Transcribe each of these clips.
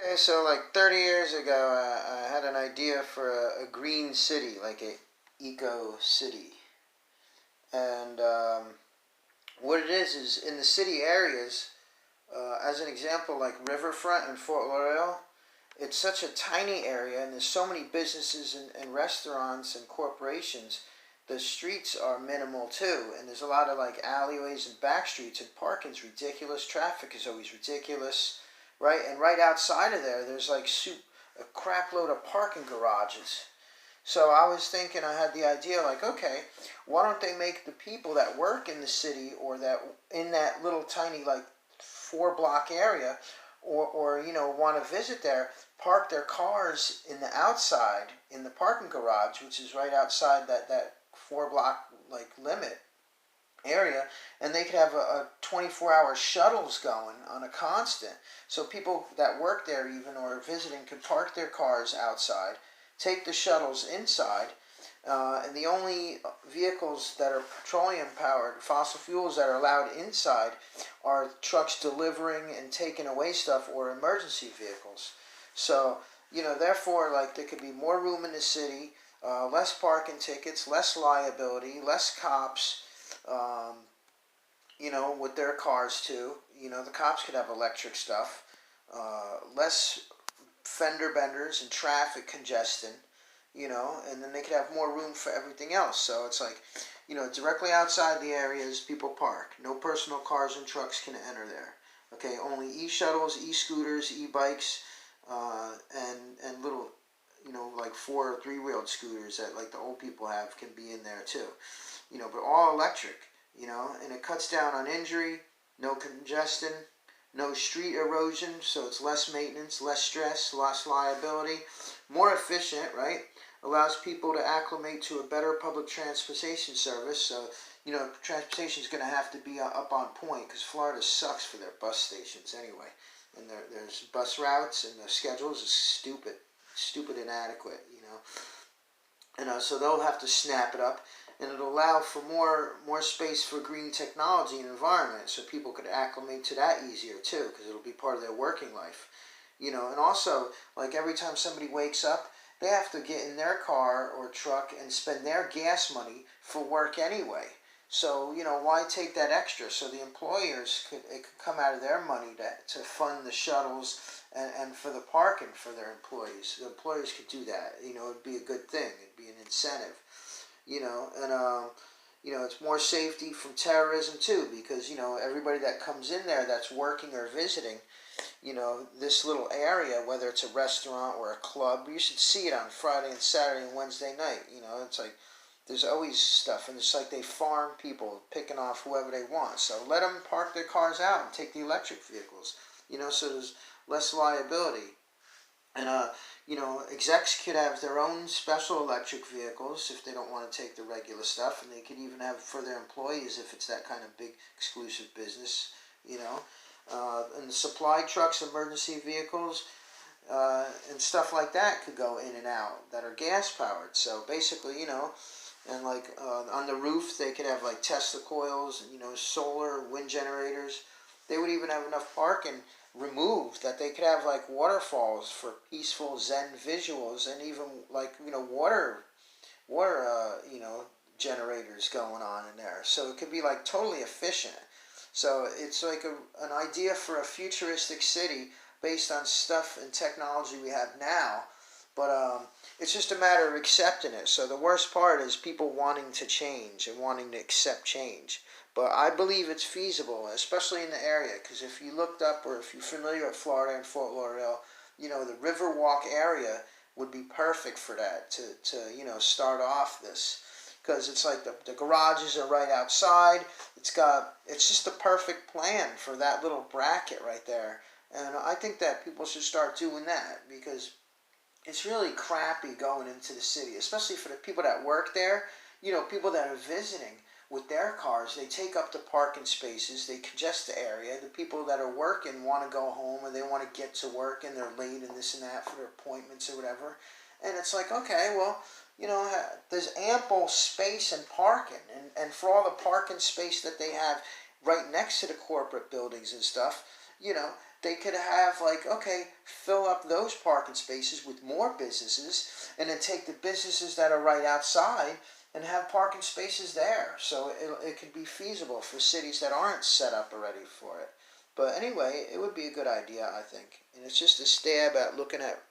Okay, so like 30 years ago, I had an idea for a green city, like a eco city. And what it is in the city areas, as an example, like Riverfront in Fort Lauderdale, it's such a tiny area and there's so many businesses and restaurants and corporations. The streets are minimal too, and there's a lot of like alleyways and back streets, and parking's ridiculous. Traffic is always ridiculous, right? And right outside of there, there's like a crap load of parking garages. So I was thinking, I had the idea like, okay, why don't they make the people that work in the city or that in that little tiny like 4 block area, or want to visit there, park their cars in the outside in the parking garage, which is right outside that 4 block like limit area, and they could have a 24-hour shuttles going on a constant, so people that work there even or visiting could park their cars outside, take the shuttles inside, and the only vehicles that are petroleum powered, fossil fuels that are allowed inside, are trucks delivering and taking away stuff or emergency vehicles. So, therefore, like there could be more room in the city, less parking tickets, less liability, less cops, um, with their cars too. The cops could have electric stuff, less fender benders and traffic congestion, and then they could have more room for everything else. So it's like, directly outside the areas people park. No personal cars and trucks can enter there. Okay, only e-shuttles, e-scooters, e-bikes, and little, like 4 or 3-wheeled scooters that like the old people have can be in there too. But all electric, and it cuts down on injury, no congestion, no street erosion, so it's less maintenance, less stress, less liability, more efficient, right? Allows people to acclimate to a better public transportation service. So, transportation is going to have to be up on point because Florida sucks for their bus stations anyway. And there's bus routes and the schedules are stupid inadequate, And so they'll have to snap it up, and it'll allow for more space for green technology and environment, so people could acclimate to that easier too, because it'll be part of their working life, And also, like every time somebody wakes up, they have to get in their car or truck and spend their gas money for work anyway. So why take that extra? So the employers it could come out of their money to fund the shuttles and for the parking for their employees. The employers could do that. It'd be a good thing. It'd be an incentive. And it's more safety from terrorism too, because everybody that comes in there that's working or visiting, this little area, whether it's a restaurant or a club, you should see it on Friday and Saturday and Wednesday night. It's like there's always stuff, and it's like they farm people, picking off whoever they want. So let them park their cars out and take the electric vehicles. So there's less liability. And execs could have their own special electric vehicles if they don't want to take the regular stuff, and they could even have for their employees if it's that kind of big exclusive business. And the supply trucks, emergency vehicles, and stuff like that could go in and out that are gas powered. So basically, and like on the roof they could have like Tesla coils, solar, wind generators. They would even have enough parking removed that they could have like waterfalls for peaceful Zen visuals, and even like water generators going on in there. So it could be like totally efficient. So it's like an idea for a futuristic city based on stuff and technology we have now, but it's just a matter of accepting it. So the worst part is people wanting to change and wanting to accept change. But I believe it's feasible, especially in the area, because if you looked up or if you're familiar with Florida and Fort Lauderdale, the Riverwalk area would be perfect for that to start off this. Because it's like the garages are right outside. It's just the perfect plan for that little bracket right there. And I think that people should start doing that, because it's really crappy going into the city, especially for the people that work there. People that are visiting with their cars, they take up the parking spaces, they congest the area. The people that are working want to go home, or they want to get to work, and they're late and this and that for their appointments or whatever. And it's like, okay, well, there's ample space and parking, and for all the parking space that they have right next to the corporate buildings and stuff, they could have like, okay, fill up those parking spaces with more businesses, and then take the businesses that are right outside and have parking spaces there. So it could be feasible for cities that aren't set up already for it. But anyway, it would be a good idea, I think. And it's just a stab at looking at,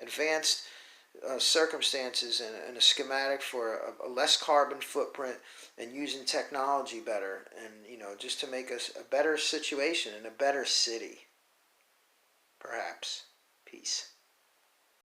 advanced circumstances and a schematic for a less carbon footprint and using technology better, and just to make us a better situation and a better city, perhaps. Peace.